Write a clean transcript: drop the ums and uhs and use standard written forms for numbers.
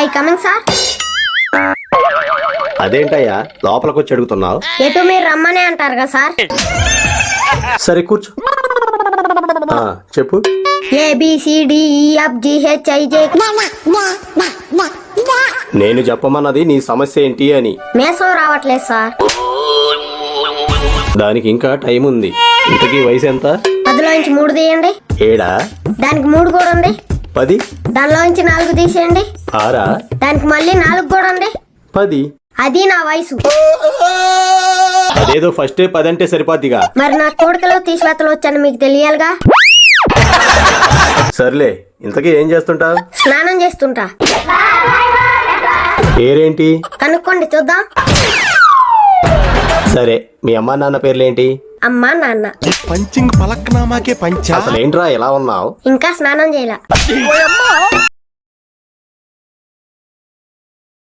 I coming sir? అదేంటయ్యా లోపలికి వచ్చి అడుగుతున్నావు? ఎటు మీరు రమ్మనే అంటారు కదా సార్. సరే కూర్చో. చెప్పు. ABCDEFGHIJ. నేను చెప్పమన్నది నీ సమస్య ఏంటి అని. మేసం రావట్లేదు సార్. దానికి ఇంకా టైం ఉంది. ఇంతకీ వయసు ఎంత? 10లోంచి 3 తీయండి. 7? దానికి 3 కూడా ఉంది. 10? దానిలోంచి 4 తీసేయండి. 6? దానికి మళ్ళీ 4 కూడా ఉంది. 10? అది నా వయసు. అదేదో ఫస్టే 10 అంటే సరిపోద్దిగా. మరి నా కోడికలో తీసివేతలు వచ్చాను మీకు తెలియాలిగా. సర్లే, ఇంతకీ ఏం చేస్తుంటావు? స్నానం చేస్తుంటా. పేరేంటి? కనుక్కోండి చూద్దాం. సరే, మీ అమ్మా నాన్న పేర్లేంటి? అమ్మా నాన్న. పంచింగ్ పలక్నామాకే పంచ. అసలు ఏంట్రా ఎలా ఉన్నావు? ఇంకా స్నానం చేయాల.